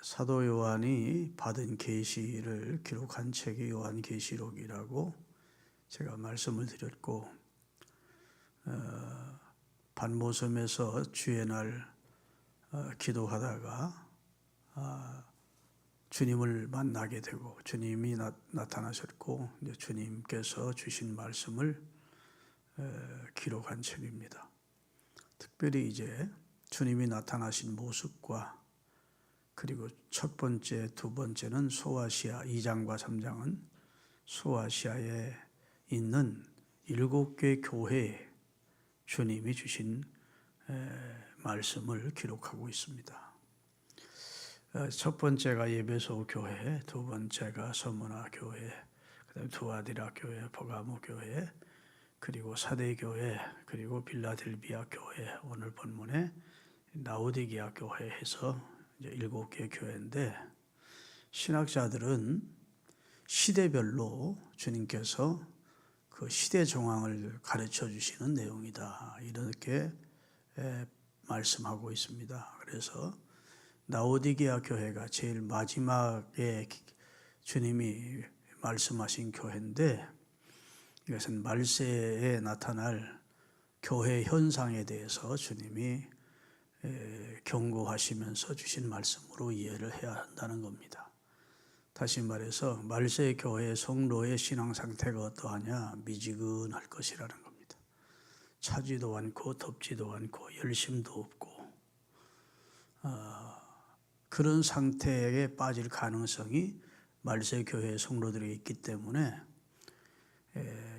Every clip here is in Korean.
사도 요한이 받은 계시를 기록한 책이 요한계시록이라고 제가 말씀을 드렸고, 반모섬에서 주의 날 기도하다가 주님을 만나게 되고 주님이 나타나셨고 이제 주님께서 주신 말씀을 기록한 책입니다. 특별히 이제 주님이 나타나신 모습과 그리고 첫 번째, 두 번째는 소아시아 2장과 3장은 소아시아에 있는 7개 교회에 주님이 주신 말씀을 기록하고 있습니다. 첫 번째가 예배소 교회, 두 번째가 서문화 교회, 그다음에 두아디라 교회, 버가모 교회, 그리고 사대 교회, 그리고 빌라델비아 교회, 오늘 본문에 라오디게아 교회 해서 이제 7개 교회인데, 신학자들은 시대별로 주님께서 그 시대 정황을 가르쳐 주시는 내용이다, 이렇게 말씀하고 있습니다. 그래서 라오디게아 교회가 제일 마지막에 주님이 말씀하신 교회인데, 이것은 말세에 나타날 교회 현상에 대해서 주님이 경고하시면서 주신 말씀으로 이해를 해야 한다는 겁니다. 다시 말해서 말세 교회 성도의 신앙 상태가 어떠하냐? 미지근할 것이라는 겁니다. 차지도 않고 덥지도 않고 열심도 없고 그런 상태에 빠질 가능성이 말세 교회 성도들이 있기 때문에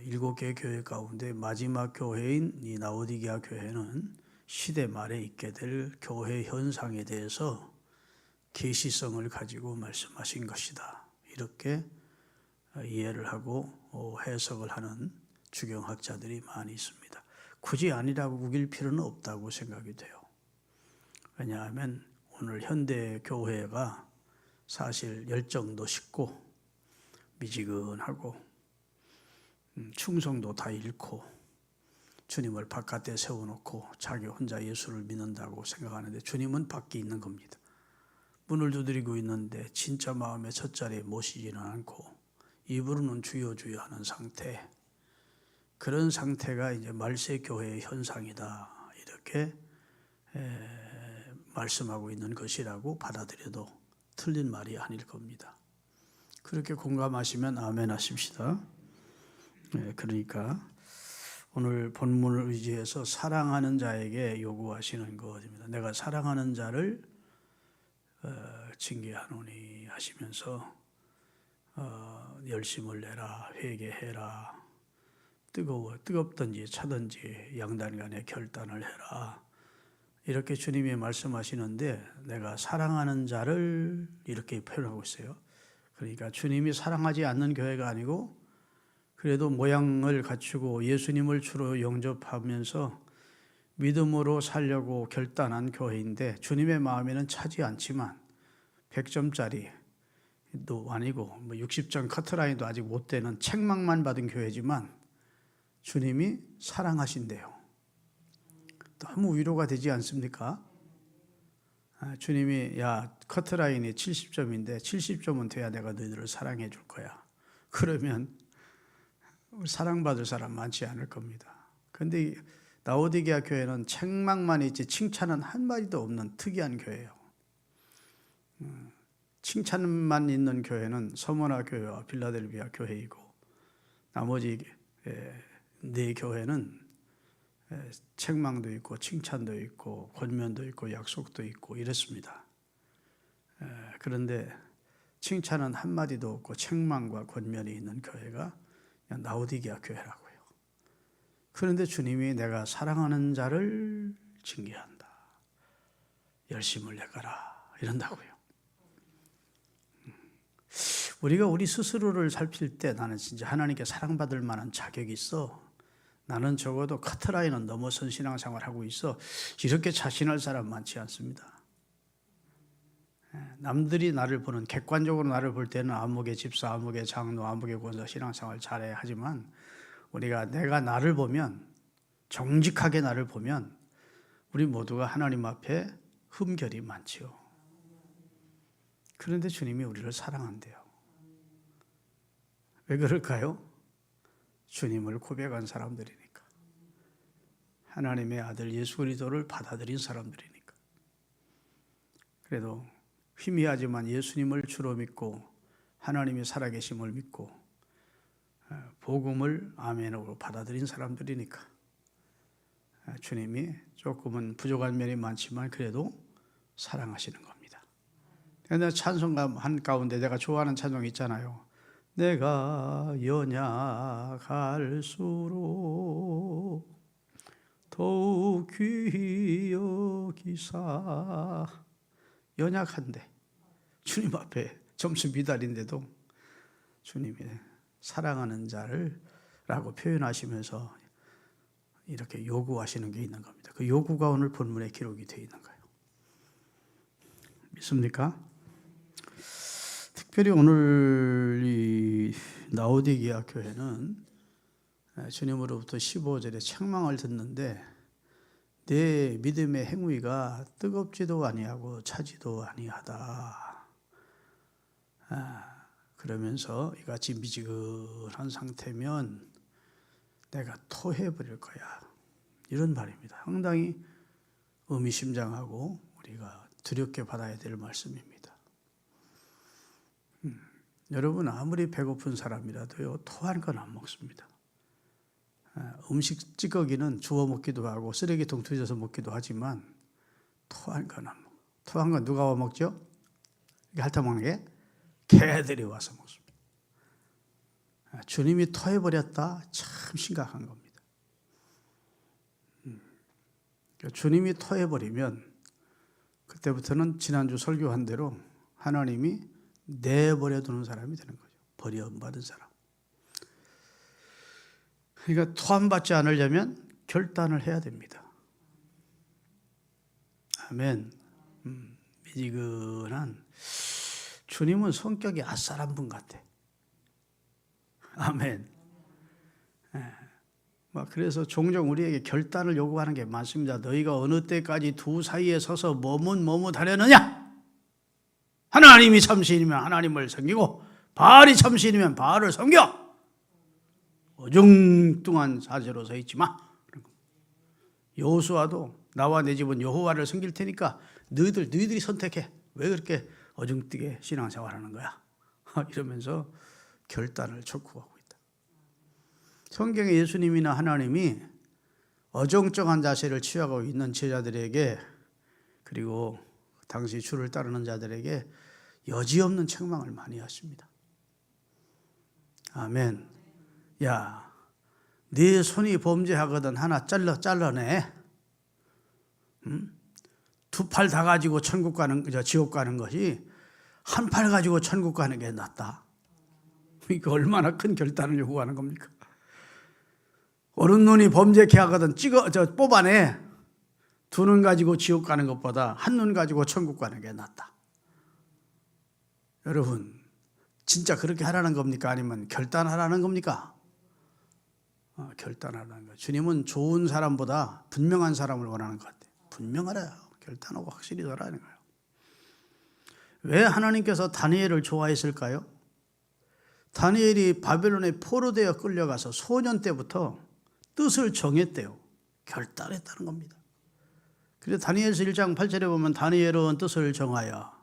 7개 교회 가운데 마지막 교회인 이 라오디게아 교회는 시대 말에 있게 될 교회 현상에 대해서 계시성을 가지고 말씀하신 것이다, 이렇게 이해를 하고 해석을 하는 주경학자들이 많이 있습니다. 굳이 아니라고 우길 필요는 없다고 생각이 돼요. 왜냐하면 오늘 현대 교회가 사실 열정도 식고 미지근하고 충성도 다 잃고 주님을 바깥에 세워놓고 자기 혼자 예수를 믿는다고 생각하는데, 주님은 밖에 있는 겁니다. 문을 두드리고 있는데 진짜 마음의 첫 자리에 모시지는 않고 입으로는 주여 주여 하는 상태, 그런 상태가 이제 말세 교회의 현상이다, 이렇게 말씀하고 있는 것이라고 받아들여도 틀린 말이 아닐 겁니다. 그렇게 공감하시면 아멘 하십시다. 그러니까 오늘 본문을 의지해서 사랑하는 자에게 요구하시는 것입니다. 내가 사랑하는 자를 징계하노니 하시면서 열심을 내라, 회개해라, 뜨겁든지 차든지 양단간에 결단을 해라, 이렇게 주님이 말씀하시는데, 내가 사랑하는 자를 이렇게 표현하고 있어요. 그러니까 주님이 사랑하지 않는 교회가 아니고 그래도 모양을 갖추고 예수님을 주로 영접하면서 믿음으로 살려고 결단한 교회인데, 주님의 마음에는 차지 않지만 100점짜리도 아니고 60점 커트라인도 아직 못 되는 책망만 받은 교회지만 주님이 사랑하신대요. 너무 위로가 되지 않습니까? 주님이 야, 커트라인이 70점인데 70점은 돼야 내가 너희들을 사랑해 줄 거야. 그러면 사랑받을 사람 많지 않을 겁니다. 그런데 라오디게아 교회는 책망만 있지 칭찬은 한마디도 없는 특이한 교회예요. 칭찬만 있는 교회는 서문화 교회와 빌라델비아 교회이고, 나머지 4교회는 책망도 있고 칭찬도 있고 권면도 있고 약속도 있고 이랬습니다. 그런데 칭찬은 한마디도 없고 책망과 권면이 있는 교회가 라오디게아 교회라고요. 그런데 주님이 내가 사랑하는 자를 징계한다, 열심을 내가라, 이런다고요. 우리가 우리 스스로를 살필 때 나는 진짜 하나님께 사랑받을 만한 자격이 있어, 나는 적어도 커트라인은 넘어선 신앙생활하고 있어, 이렇게 자신할 사람 많지 않습니다. 남들이 나를 보는, 객관적으로 나를 볼 때는 암흑의 집사, 암흑의 장로, 암흑의 권사 신앙생활 잘해 하지만, 내가 나를 보면, 정직하게 나를 보면 우리 모두가 하나님 앞에 흠결이 많지요. 그런데 주님이 우리를 사랑한대요. 왜 그럴까요? 주님을 고백한 사람들이니까. 하나님의 아들 예수 그리스도를 받아들인 사람들이니까. 그래도 희미하지만 예수님을 주로 믿고 하나님의 살아계심을 믿고 복음을 아멘으로 받아들인 사람들이니까 주님이 조금은 부족한 면이 많지만 그래도 사랑하시는 겁니다. 그런데 찬송가 한가운데 내가 좋아하는 찬송이 있잖아요. 내가 연약할수록 더욱 귀히 여기사. 연약한데 주님 앞에 점수 미달인데도 주님이 사랑하는 자를 라고 표현하시면서 이렇게 요구하시는 게 있는 겁니다. 그 요구가 오늘 본문에 기록이 되어 있는 거예요. 믿습니까? 특별히 오늘 이 라오디게아 교회는 주님으로부터 15절에 책망을 듣는데 내 믿음의 행위가 뜨겁지도 아니하고 차지도 아니하다. 그러면서 이같이 미지근한 상태면 내가 토해버릴 거야. 이런 말입니다. 상당히 의미심장하고 우리가 두렵게 받아야 될 말씀입니다. 여러분 아무리 배고픈 사람이라도요 토한 건 안 먹습니다. 음식 찌꺼기는 주워 먹기도 하고 쓰레기통 뒤져서 먹기도 하지만 토한 건 안 먹어요. 토한 건 누가 와 먹죠? 핥아먹는 게 개들이 와서 먹습니다. 주님이 토해버렸다? 참 심각한 겁니다. 주님이 토해버리면 그때부터는 지난주 설교한 대로 하나님이 내버려두는 사람이 되는 거죠. 버림받은 사람. 그러니까 토함받지 않으려면 결단을 해야 됩니다. 아멘. 미지근한 주님은 성격이 아싸란 분 같아. 아멘. 그래서 종종 우리에게 결단을 요구하는 게 많습니다. 너희가 어느 때까지 두 사이에 서서 머뭇머뭇하려느냐? 하나님이 참신이면 하나님을 섬기고 바알이 참신이면 바알을 섬겨. 어중뚱한 자세로 서 있지 마. 여호수아도 나와 내 집은 여호와를 섬길 테니까 너희들이 선택해. 왜 그렇게 어중뜨게 신앙생활하는 거야? 이러면서 결단을 촉구하고 있다. 성경에 예수님이나 하나님이 어정쩡한 자세를 취하고 있는 제자들에게 그리고 당시 주를 따르는 자들에게 여지없는 책망을 많이 하십니다. 아멘. 야, 네 손이 범죄하거든 하나 잘라내. 두 팔 다 가지고 지옥 가는 것이 한 팔 가지고 천국 가는 게 낫다. 이거 얼마나 큰 결단을 요구하는 겁니까? 오른눈이 범죄케 하거든 뽑아내. 두 눈 가지고 지옥 가는 것보다 한 눈 가지고 천국 가는 게 낫다. 여러분, 진짜 그렇게 하라는 겁니까? 아니면 결단하라는 겁니까? 결단하라는 거예요. 주님은 좋은 사람보다 분명한 사람을 원하는 것 같아요. 분명하라. 결단하고 확실히 하라는 거예요. 왜 하나님께서 다니엘을 좋아했을까요? 다니엘이 바벨론에 포로되어 끌려가서 소년 때부터 뜻을 정했대요. 결단했다는 겁니다. 그래서 다니엘서 1장 8절에 보면 다니엘은 뜻을 정하여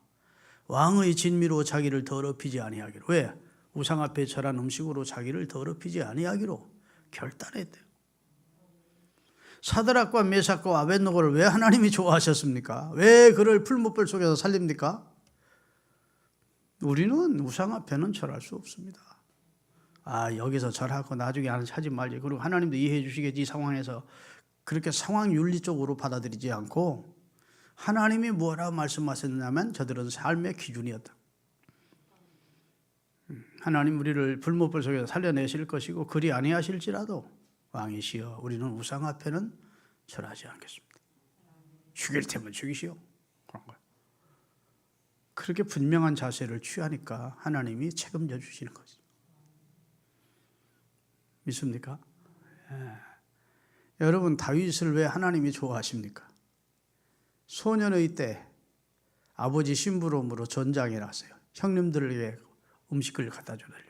왕의 진미로 자기를 더럽히지 아니하기로. 왜? 우상 앞에 절한 음식으로 자기를 더럽히지 아니하기로 결단했대요. 사드락과 메삭과 아벳노고를 왜 하나님이 좋아하셨습니까? 왜 그를 풀무불 속에서 살립니까? 우리는 우상 앞에는 절할 수 없습니다. 여기서 절하고 나중에 하지 말지. 그리고 하나님도 이해해 주시겠지. 이 상황에서 그렇게 상황 윤리적으로 받아들이지 않고 하나님이 뭐라고 말씀하셨냐면 저들은 삶의 기준이었다. 하나님 우리를 불못불 속에서 살려내실 것이고 그리 아니하실지라도 왕이시여 우리는 우상 앞에는 절하지 않겠습니다. 죽일 테면 죽이시오. 그런 거예요. 그렇게 분명한 자세를 취하니까 하나님이 책임져 주시는 거죠. 믿습니까? 여러분 다윗을 왜 하나님이 좋아하십니까? 소년의 때 아버지 심부름으로 전장에 났어요. 형님들에게 음식을 갖다 주려고.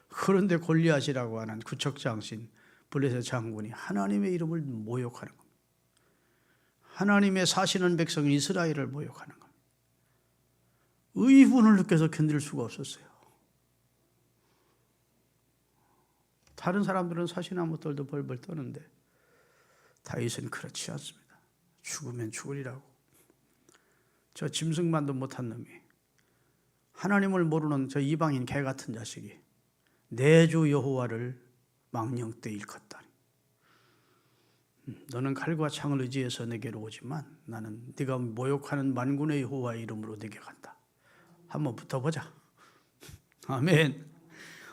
그런데 골리앗이라고 하는 구척장신 블레셋 장군이 하나님의 이름을 모욕하는 겁니다. 하나님의 사시는 백성 이스라엘을 모욕하는 겁니다. 의분을 느껴서 견딜 수가 없었어요. 다른 사람들은 사시나무들도 벌벌 떠는데 다윗은 그렇지 않습니다. 죽으면 죽으리라고. 저 짐승만도 못한 놈이, 하나님을 모르는 저 이방인 개 같은 자식이 내 주 여호와를 망령되 일컫다니. 너는 칼과 창을 의지해서 내게로 오지만 나는 네가 모욕하는 만군의 여호와의 이름으로 네게 간다. 한번 붙어보자. 아멘.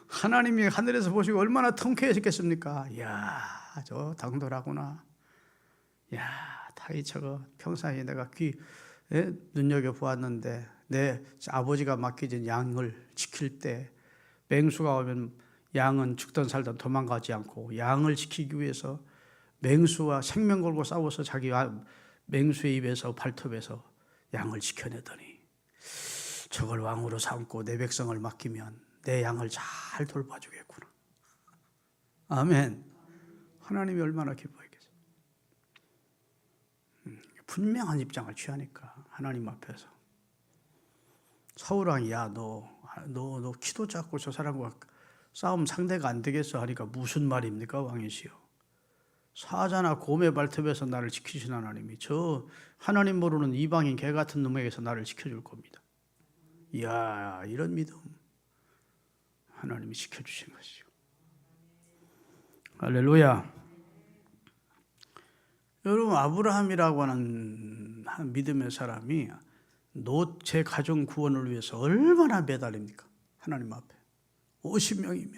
하나님이 하늘에서 보시고 얼마나 통쾌하셨겠습니까? 이야, 저 당돌하구나. 야, 다윗 저거 평상시에 내가 눈여겨보았는데 내 아버지가 맡겨진 양을 지킬 때 맹수가 오면 양은 죽든 살든 도망가지 않고 양을 지키기 위해서 맹수와 생명 걸고 싸워서 자기 맹수의 입에서 발톱에서 양을 지켜내더니 저걸 왕으로 삼고 내 백성을 맡기면 내 양을 잘 돌봐주겠구나. 아멘. 하나님이 얼마나 기뻐했겠어요. 분명한 입장을 취하니까 하나님 앞에서 사울왕이 야 너 키도 작고 저 사람과 싸움 상대가 안 되겠어 하니까 무슨 말입니까 왕이시여. 사자나 곰의 발톱에서 나를 지키신 하나님이 저 하나님 모르는 이방인 개 같은 놈에게서 나를 지켜줄 겁니다. 이야, 이런 믿음 하나님이 지켜주신 것이죠. 할렐루야. 여러분, 아브라함이라고 하는 믿음의 사람이 제 가정 구원을 위해서 얼마나 매달립니까? 하나님 앞에 50명이면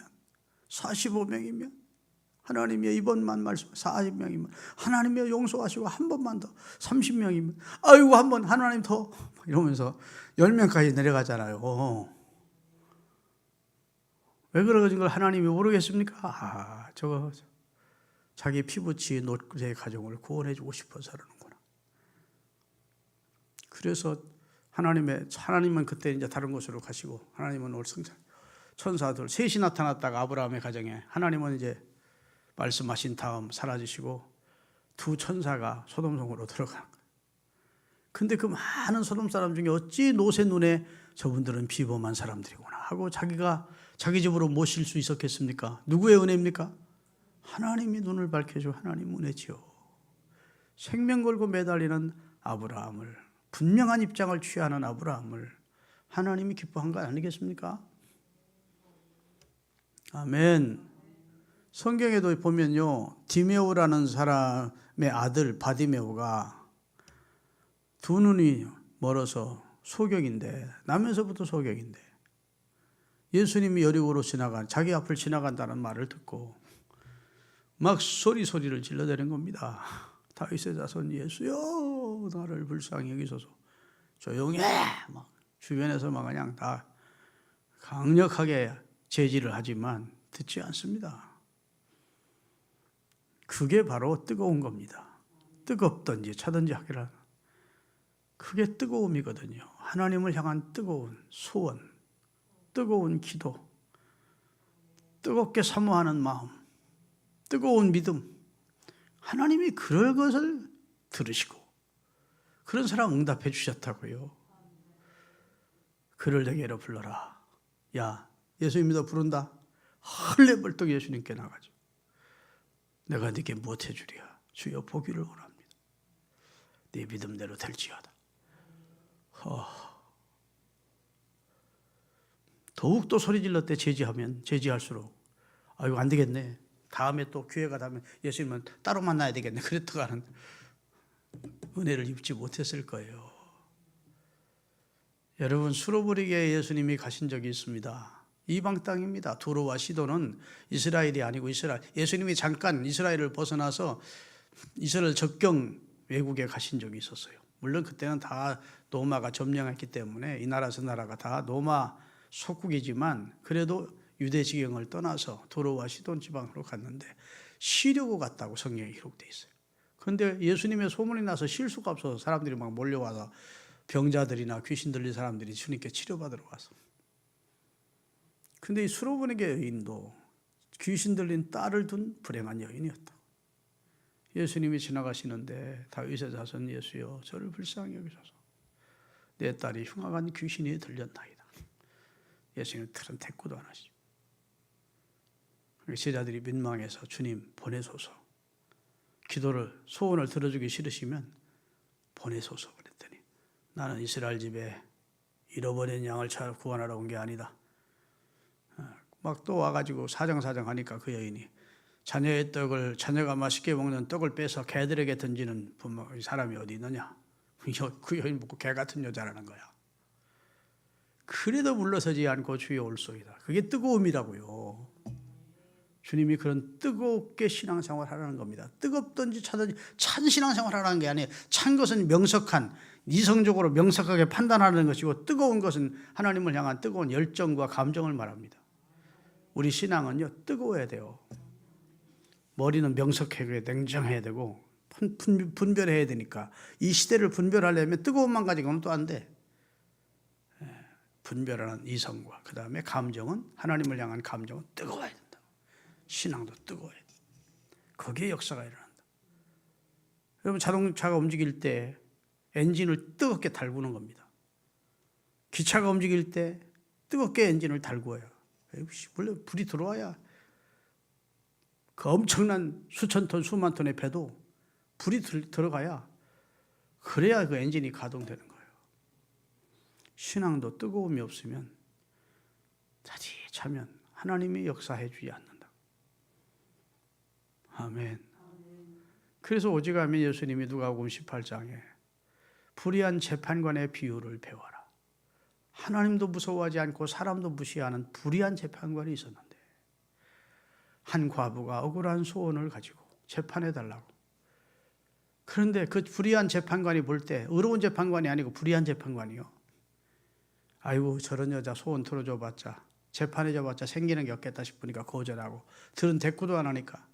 45명이면 하나님의 이번만 말씀 40명이면 하나님의 용서하시고 한 번만 더 30명이면 아이고 한 번 하나님 더 이러면서 10명까지 내려가잖아요. 왜 그러는 걸 하나님이 모르겠습니까? 저거 자기 피부치 노트의 가정을 구원해주고 싶어서 그러는구나. 그래서 하나님은 그때 이제 다른 곳으로 가시고 하나님은 올 천사들 셋이 나타났다가 아브라함의 가정에 하나님은 이제 말씀하신 다음 사라지시고 두 천사가 소돔성으로 들어가는 거예요. 근데 그 많은 소돔 사람 중에 어찌 노새 눈에 저분들은 비범한 사람들이구나 하고 자기 집으로 모실 수 있었겠습니까? 누구의 은혜입니까? 하나님이 눈을 밝혀줘 하나님 은혜지요. 생명 걸고 매달리는 아브라함을, 분명한 입장을 취하는 아브라함을 하나님이 기뻐한 거 아니겠습니까? 아멘. 성경에도 보면요, 디메오라는 사람의 아들 바디메오가 두 눈이 멀어서 소경인데, 나면서부터 소경인데 예수님이 여리고로 자기 앞을 지나간다는 말을 듣고 막 소리를 질러대는 겁니다. 다윗의 자손 예수여 나를 불쌍히 여기소서. 조용히 해. 막 주변에서 막 그냥 다 강력하게 제지를 하지만 듣지 않습니다. 그게 바로 뜨거운 겁니다. 뜨겁든지 차든지 하기라. 그게 뜨거움이거든요. 하나님을 향한 뜨거운 소원, 뜨거운 기도, 뜨겁게 사모하는 마음, 뜨거운 믿음. 하나님이 그럴 것을 들으시고 그런 사람 응답해 주셨다고요. 그를 내게로 불러라. 야, 예수 믿어 부른다. 헐레벌떡 예수님께 나가죠. 내가 네게 무엇 해주랴. 주여 보기를 원합니다. 네 믿음대로 될지어다. 더욱더 소리 질렀대. 제지할수록 아이고 안 되겠네. 다음에 또 기회가 되면 예수님은 따로 만나야 되겠네. 그랬다가는 은혜를 입지 못했을 거예요. 여러분, 수로부리게 예수님이 가신 적이 있습니다. 이방 땅입니다. 두로와 시도는 이스라엘이 아니고 예수님이 잠깐 이스라엘을 벗어나서 이스라엘 접경 외국에 가신 적이 있었어요. 물론 그때는 다 로마가 점령했기 때문에 이 나라 저 나라가 다 로마 속국이지만 그래도 유대 지경을 떠나서 두로와 시돈 지방으로 갔는데 쉬려고 갔다고 성경에 기록되어 있어요. 그런데 예수님의 소문이 나서 쉴 수가 없어서 사람들이 막 몰려와서 병자들이나 귀신 들린 사람들이 주님께 치료받으러 와서. 근데 이 수로보니게 여인도 귀신 들린 딸을 둔 불행한 여인이었다. 예수님이 지나가시는데 다윗의 자손 예수여 저를 불쌍히 여기소서. 내 딸이 흉악한 귀신이 들렸나이다. 예수님 틀은 대꾸도 안 하시죠. 제자들이 민망해서 주님 보내소서. 기도를 소원을 들어주기 싫으시면 보내소서 그랬더니 나는 이스라엘 집에 잃어버린 양을 찾아 구원하러 온 게 아니다. 막 또 와가지고 사정사정 하니까 그 여인이 자녀의 떡을 자녀가 맛있게 먹는 떡을 빼서 개들에게 던지는 사람이 어디 있느냐. 그 여인 보고 개 같은 여자라는 거야. 그래도 물러서지 않고 주여 올소이다. 그게 뜨거움이라고요. 주님이 그런 뜨겁게 신앙생활 하라는 겁니다. 뜨겁든지 차든지 찬 신앙생활 하라는 게 아니에요. 찬 것은 명석한 이성적으로 명석하게 판단하는 것이고 뜨거운 것은 하나님을 향한 뜨거운 열정과 감정을 말합니다. 우리 신앙은요 뜨거워야 돼요. 머리는 명석하게 냉정해야 되고 분별해야 되니까 이 시대를 분별하려면 뜨거움만 가지고는 또 안 돼. 분별하는 이성과 그 다음에 감정은 하나님을 향한 감정은 뜨거워야 된다. 신앙도 뜨거워야 돼. 거기에 역사가 일어난다. 여러분 자동차가 움직일 때 엔진을 뜨겁게 달구는 겁니다. 기차가 움직일 때 뜨겁게 엔진을 달구어요. 물론 불이 들어와야 그 엄청난 수천 톤 수만 톤의 배도 불이 들어가야 그래야 그 엔진이 가동되는 거예요. 신앙도 뜨거움이 없으면 자칫하면 하나님이 역사해 주지 않는다. 아멘. 그래서 오직하면 예수님이 누가복음 18장에 불의한 재판관의 비유를 배워라. 하나님도 무서워하지 않고 사람도 무시하는 불의한 재판관이 있었는데 한 과부가 억울한 소원을 가지고 재판해달라고. 그런데 그 불의한 재판관이 볼 때 의로운 재판관이 아니고 불의한 재판관이요. 아이고 저런 여자 소원 들어줘봤자 재판해줘봤자 생기는 게 없겠다 싶으니까 거절하고 들은 대꾸도 안 하니까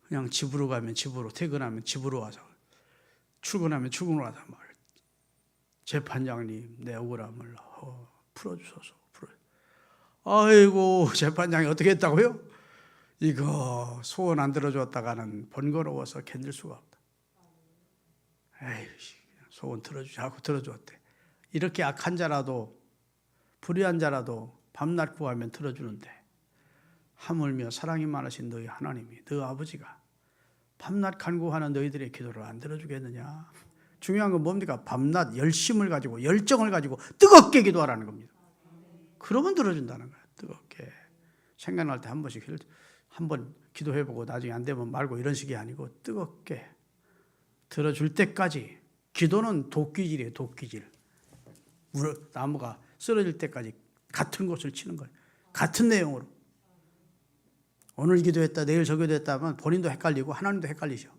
그냥 집으로 가면 집으로 퇴근하면 집으로 와서 출근하면 출근으로 와서 말 재판장님 내 억울함을 풀어주소서. 아이고 재판장이 어떻게 했다고요? 이거 소원 안 들어줬다가는 번거로워서 견딜 수가 없다. 에이 소원 들어주자고 들어줬대. 이렇게 악한 자라도 불의한 자라도 밤낮 구하면 들어주는데 하물며 사랑이 많으신 너희 하나님이 너 아버지가 밤낮 간구하는 너희들의 기도를 안 들어주겠느냐. 중요한 건 뭡니까? 밤낮 열심을 가지고 열정을 가지고 뜨겁게 기도하라는 겁니다. 그러면 들어준다는 거예요. 뜨겁게 생각날 때 한 번씩 한번 기도해보고 나중에 안 되면 말고 이런 식이 아니고 뜨겁게 들어줄 때까지. 기도는 도끼질이에요. 도끼질. 나무가 쓰러질 때까지 같은 곳을 치는 거예요. 같은 내용으로. 오늘 기도했다 내일 저 기도했다 하면 본인도 헷갈리고 하나님도 헷갈리죠.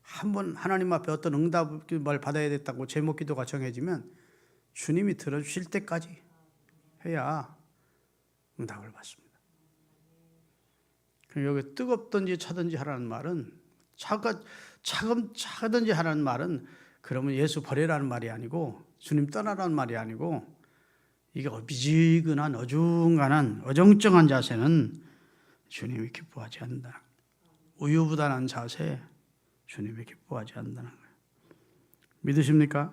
한번 하나님 앞에 어떤 응답을 받아야 됐다고 제목 기도가 정해지면 주님이 들어주실 때까지 해야 응답을 받습니다. 여기 뜨겁든지 차든지 하라는 말은 차든지 하라는 말은 그러면 예수 버리라는 말이 아니고 주님 떠나라는 말이 아니고 이게 미지근한 어중간한 어정쩡한 자세는 주님이 기뻐하지 않는다. 우유부단한 자세 주님이 기뻐하지 않는다는 거예요. 믿으십니까?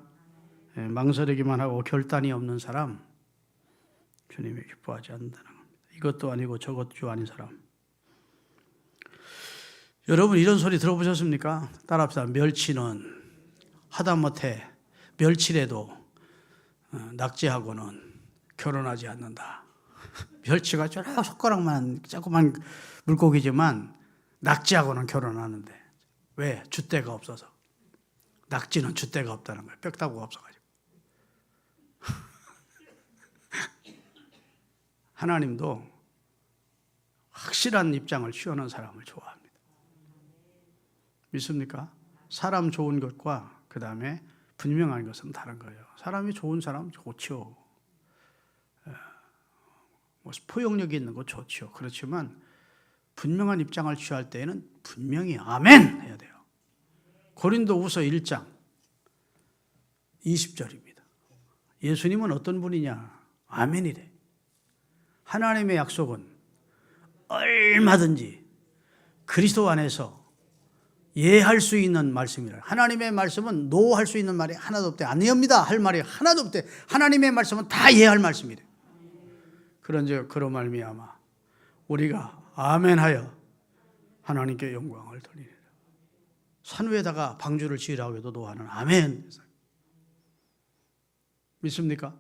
망설이기만 하고 결단이 없는 사람 주님이 기뻐하지 않는다는 겁니다. 이것도 아니고 저것도 아닌 사람. 여러분 이런 소리 들어보셨습니까? 따라합시다. 멸치는 하다못해 멸치래도 낙지하고는 결혼하지 않는다. 멸치가 저런 손가락만 조그만 물고기지만 낙지하고는 결혼하는데 왜? 줏대가 없어서. 낙지는 줏대가 없다는 거예요. 뼈다구가 없어가지고. 하나님도 확실한 입장을 취하는 사람을 좋아합니다. 믿습니까? 사람 좋은 것과 그 다음에 분명한 것은 다른 거예요. 사람이 좋은 사람 좋죠. 포용력이 있는 거 좋죠. 그렇지만 분명한 입장을 취할 때에는 분명히 아멘 해야 돼요. 고린도후서 1장 20절입니다. 예수님은 어떤 분이냐? 아멘이래. 하나님의 약속은 얼마든지 그리스도 안에서 예할 수 있는 말씀이라. 하나님의 말씀은 노할 수 있는 말이 하나도 없대. 아니옵니다 할 말이 하나도 없대. 하나님의 말씀은 다 예할 말씀이래. 그런즉 그런 말미암아 우리가 아멘하여 하나님께 영광을 돌리리라. 산 위에다가 방주를 지으라고 해도 노아는 아멘. 믿습니까?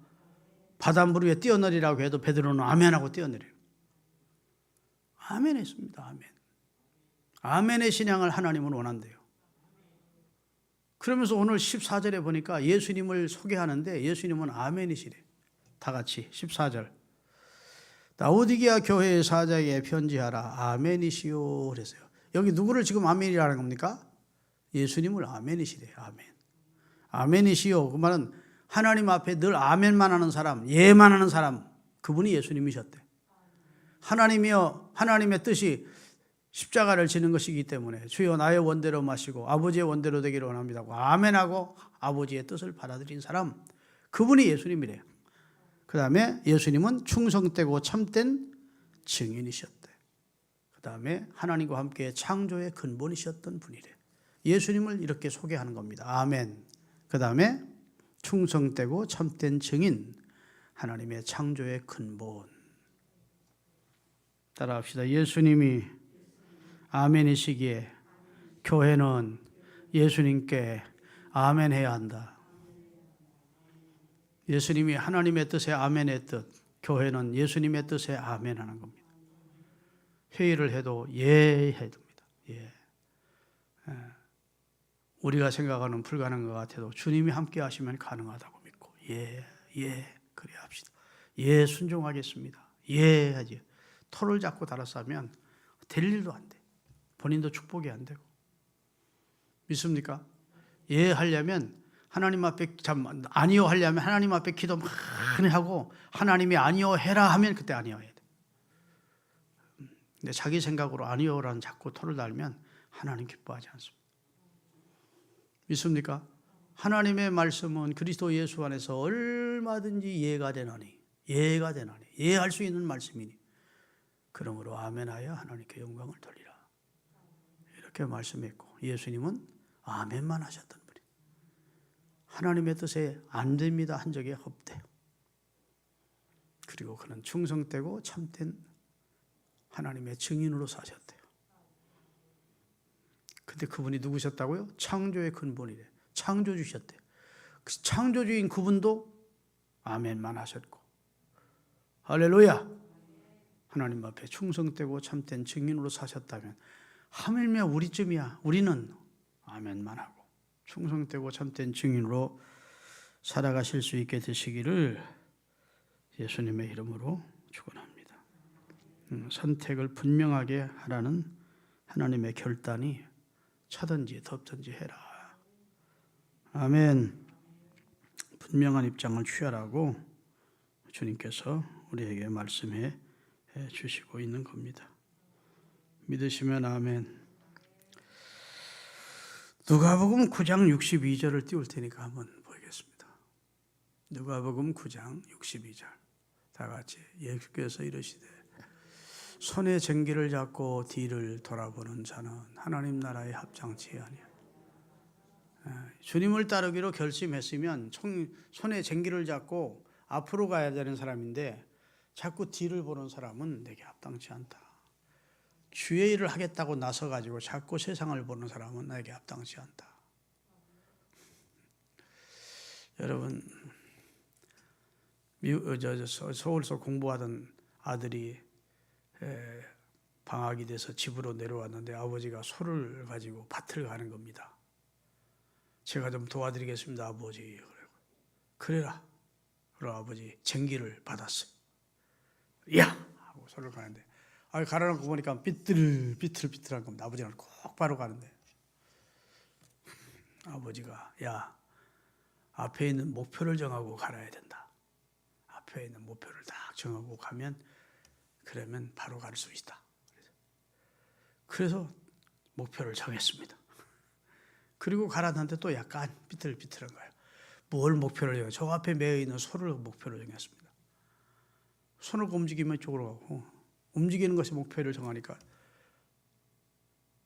바닷물 위에 뛰어내리라고 해도 베드로는 아멘하고 뛰어내려요. 아멘 했습니다. 아멘. 아멘의 신앙을 하나님은 원한대요. 그러면서 오늘 14절에 보니까 예수님을 소개하는데 예수님은 아멘이시래. 다 같이 14절. 라오디게아 교회의 사자에게 편지하라. 아멘이시오 그랬어요. 여기 누구를 지금 아멘이라는 겁니까? 예수님을 아멘이시래. 아멘. 아멘이시오. 그 말은 하나님 앞에 늘 아멘만 하는 사람, 예만 하는 사람, 그분이 예수님이셨대. 하나님이여, 하나님의 뜻이 십자가를 지는 것이기 때문에 주여 나의 원대로 마시고 아버지의 원대로 되기를 원합니다. 아멘하고 아버지의 뜻을 받아들인 사람, 그분이 예수님이래요. 그 다음에 예수님은 충성되고 참된 증인이셨대. 그 다음에 하나님과 함께 창조의 근본이셨던 분이래. 예수님을 이렇게 소개하는 겁니다. 아멘. 그 다음에 충성되고 참된 증인, 하나님의 창조의 근본. 따라합시다. 예수님이 아멘이시기에 교회는 예수님께 아멘해야 한다. 예수님이 하나님의 뜻에 아멘의 뜻, 교회는 예수님의 뜻에 아멘하는 겁니다. 회의를 해도 예 해야 됩니다. 예. 우리가 생각하는 불가능한 것 같아도 주님이 함께 하시면 가능하다고 믿고 예 그래야 합시다. 예 순종하겠습니다. 예 하지. 토를 잡고 달아싸면 될 일도 안 돼. 본인도 축복이 안 되고. 믿습니까? 예 하려면 하나님 앞에 아니요 하려면 하나님 앞에 기도 많이 하고 하나님이 아니요 해라 하면 그때 아니요 해야 돼. 근데 자기 생각으로 아니요라는 자꾸 토를 달면 하나님 기뻐하지 않습니다. 믿습니까? 하나님의 말씀은 그리스도 예수 안에서 얼마든지 이해가 되나니 이해할 수 있는 말씀이니 그러므로 아멘하여 하나님께 영광을 돌리라. 이렇게 말씀했고 예수님은 아멘만 하셨던 분이 하나님의 뜻에 안 됩니다 한 적이 없대요. 그리고 그는 충성되고 참된 하나님의 증인으로 사셨대요. 근데 그분이 누구셨다고요? 창조의 근본이래. 창조주셨대요. 그 창조주인 그분도 아멘만 하셨고 할렐루야. 하나님 앞에 충성되고 참된 증인으로 사셨다면 하물며 우리쯤이야. 우리는 아멘만 하고 충성되고 참된 증인으로 살아가실 수 있게 되시기를 예수님의 이름으로 축원합니다. 선택을 분명하게 하라는 하나님의 결단이 차든지 덥든지 해라. 아멘. 분명한 입장을 취하라고 주님께서 우리에게 말씀해 주시고 있는 겁니다. 믿으시면 아멘. 누가복음 9장 62절을 띄울 테니까 한번 보겠습니다. 누가복음 9장 62절 다 같이 예수께서 이르시되 손에 쟁기를 잡고 뒤를 돌아보는 자는 하나님 나라에 합장치 아니야. 주님을 따르기로 결심했으면 손에 쟁기를 잡고 앞으로 가야 되는 사람인데 자꾸 뒤를 보는 사람은 내게 합당치 않다. 주의 일을 하겠다고 나서가지고 자꾸 세상을 보는 사람은 나에게 합당치 않다. 여러분 서울서 공부하던 아들이 방학이 돼서 집으로 내려왔는데 아버지가 소를 가지고 밭을 가는 겁니다. 제가 좀 도와드리겠습니다 아버지. 그래라. 그리고 아버지 쟁기를 받았어요. 야! 하고 소를 가는데 가라놓고 보니까 비틀비틀한 겁니다. 아버지는 꼭 바로 가는데 아버지가 야 앞에 있는 목표를 정하고 갈아야 된다. 앞에 있는 목표를 딱 정하고 가면 그러면 바로 갈 수 있다. 그래서 목표를 정했습니다. 그리고 가라는데 또 약간 비틀비틀한 거예요. 뭘 목표를 정해? 저 앞에 매여 있는 소를 목표로 정했습니다. 손을 움직이면 이쪽으로 가고 움직이는 것이 목표를 정하니까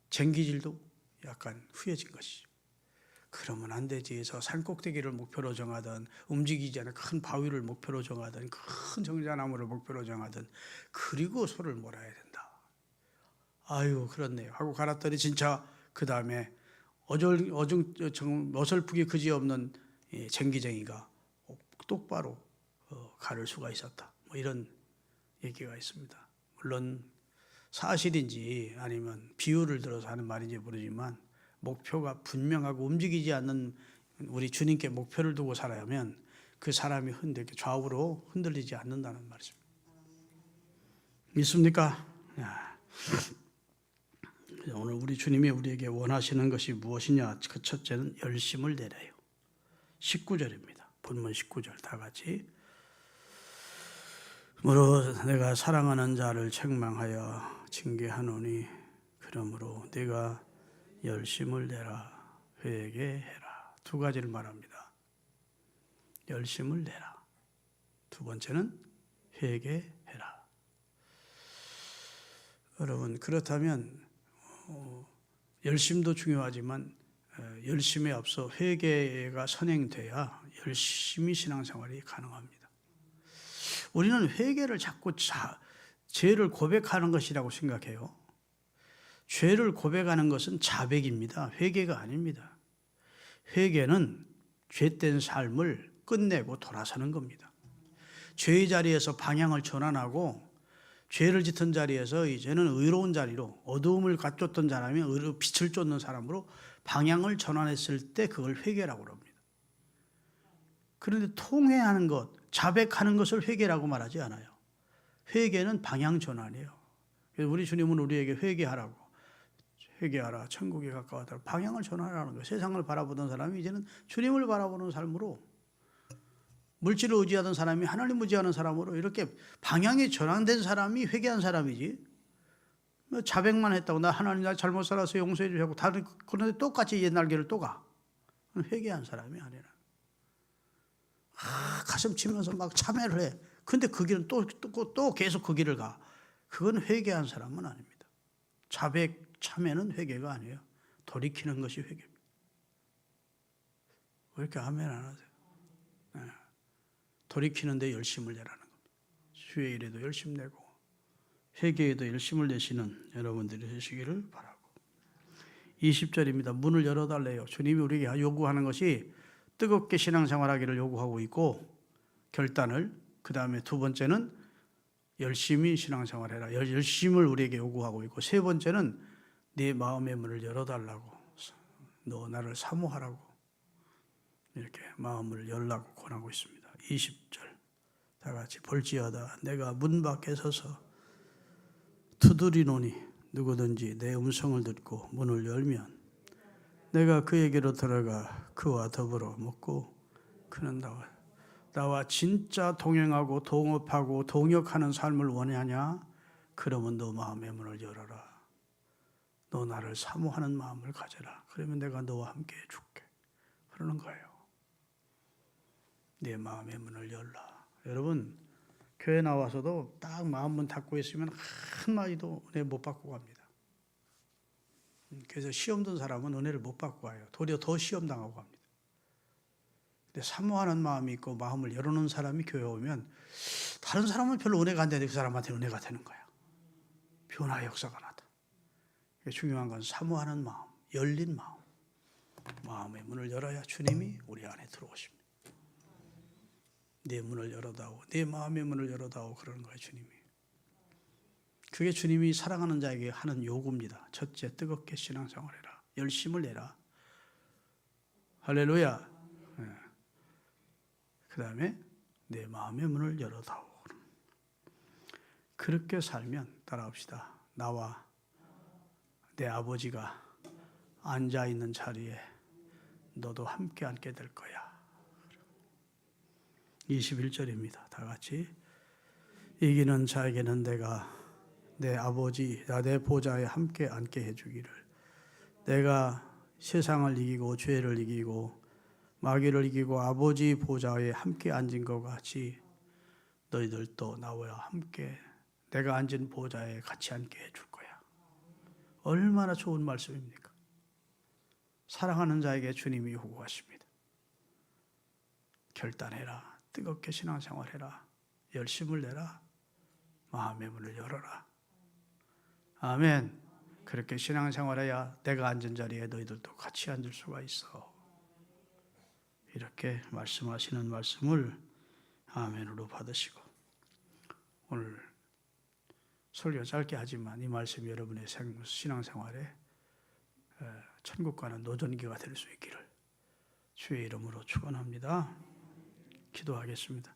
쟁기질도 약간 후해진 것이죠. 그러면 안 되지. 저 산꼭대기를 목표로 정하든 움직이지 않은 큰 바위를 목표로 정하든 큰 정자나무를 목표로 정하든 그리고 소를 몰아야 된다. 아유 그렇네요 하고 갈았더니 진짜 그 다음에 어설프게 그지없는 쟁기쟁이가 똑바로 가를 수가 있었다. 뭐 이런 얘기가 있습니다. 물론 사실인지 아니면 비유를 들어서 하는 말인지 모르지만 목표가 분명하고 움직이지 않는 우리 주님께 목표를 두고 살아야면 그 사람이 좌우로 흔들리지 않는다는 말입니다. 믿습니까? 오늘 우리 주님이 우리에게 원하시는 것이 무엇이냐? 그 첫째는 열심을 내래요. 19절입니다. 본문 19절 다 같이. 그러므로 내가 사랑하는 자를 책망하여 징계하노니 그러므로 내가 열심을 내라 회개해라. 두 가지를 말합니다. 열심을 내라. 두 번째는 회개해라. 여러분 그렇다면 열심도 중요하지만 열심에 앞서 회개가 선행돼야 열심히 신앙생활이 가능합니다. 우리는 회개를 자꾸 죄를 고백하는 것이라고 생각해요. 죄를 고백하는 것은 자백입니다. 회개가 아닙니다. 회개는 죄된 삶을 끝내고 돌아서는 겁니다. 죄의 자리에서 방향을 전환하고 죄를 짓은 자리에서 이제는 의로운 자리로 어두움을 갖췄던 사람이 빛을 쫓는 사람으로 방향을 전환했을 때 그걸 회개라고 합니다. 그런데 통회하는 것, 자백하는 것을 회개라고 말하지 않아요. 회개는 방향 전환이에요. 그래서 우리 주님은 우리에게 회개하라고, 회개하라, 천국에 가까워하라, 방향을 전환하라는 거예요. 세상을 바라보던 사람이 이제는 주님을 바라보는 삶으로, 물질을 의지하던 사람이 하나님 의지하는 사람으로 이렇게 방향이 전환된 사람이 회개한 사람이지. 자백만 했다고 나 하나님 나 잘못 살아서 용서해 주시고 다른 그런데 똑같이 옛날 길을 또 가. 회개한 사람이 아니라. 가슴 치면서 막 참회를 해. 근데 그 길은 또 계속 그 길을 가. 그건 회개한 사람은 아닙니다. 자백, 참회는 회개가 아니에요. 돌이키는 것이 회개입니다. 왜 이렇게 아멘 안 하세요? 네. 돌이키는데 열심을 내라는 겁니다. 수요일에도 열심 내고 회개에도 열심을 내시는 여러분들이 되시기를 바라고. 20절입니다. 문을 열어달래요. 주님이 우리에게 요구하는 것이 뜨겁게 신앙생활하기를 요구하고 있고 결단을, 그 다음에 두 번째는 열심히 신앙생활해라. 열심을 우리에게 요구하고 있고 세 번째는 네 마음의 문을 열어달라고, 너 나를 사모하라고 이렇게 마음을 열라고 권하고 있습니다. 20절 다 같이 볼지어다 내가 문 밖에 서서 두드리노니 누구든지 내 음성을 듣고 문을 열면 내가 그에게로 들어가 그와 더불어 먹고 그는 나와 진짜 동행하고 동업하고 동역하는 삶을 원하냐? 그러면 너 마음의 문을 열어라. 너 나를 사모하는 마음을 가져라. 그러면 내가 너와 함께 해줄게. 그러는 거예요. 내 마음의 문을 열라. 여러분 교회 나와서도 딱 마음 문 닫고 있으면 한마디도 은혜 못 받고 갑니다. 그래서 시험 든 사람은 은혜를 못 받고 가요. 도리어 더 시험 당하고 갑니다. 근데 사모하는 마음이 있고 마음을 열어놓은 사람이 교회 오면 다른 사람은 별로 은혜가 안 되는데 그 사람한테 은혜가 되는 거야. 변화의 역사가 나다. 중요한 건 사모하는 마음, 열린 마음. 마음의 문을 열어야 주님이 우리 안에 들어오십니다. 내 문을 열어다오, 내 마음의 문을 열어다오 그러는 거예요, 주님이. 그게 주님이 사랑하는 자에게 하는 요구입니다. 첫째, 뜨겁게 신앙생활해라. 열심을 내라. 할렐루야. 네. 그 다음에 내 마음의 문을 열어다오. 그렇게 살면 따라합시다. 나와 내 아버지가 앉아있는 자리에 너도 함께 앉게 될 거야. 21절입니다. 다 같이. 이기는 자에게는 내가 내 아버지 내 보좌에 함께 앉게 해주기를. 내가 세상을 이기고 죄를 이기고 마귀를 이기고 아버지 보좌에 함께 앉은 것 같이 너희들도 나와 함께 내가 앉은 보좌에 같이 앉게 해줄 거야. 얼마나 좋은 말씀입니까? 사랑하는 자에게 주님이 요구하십니다. 결단해라. 뜨겁게 신앙생활해라. 열심을 내라. 마음의 문을 열어라. 아멘. 그렇게 신앙생활해야 내가 앉은 자리에 너희들도 같이 앉을 수가 있어. 이렇게 말씀하시는 말씀을 아멘으로 받으시고, 오늘 설교 짧게 하지만 이 말씀이 여러분의 신앙생활에 천국 가는 노전기가 될 수 있기를 주의 이름으로 축원합니다. 기도하겠습니다.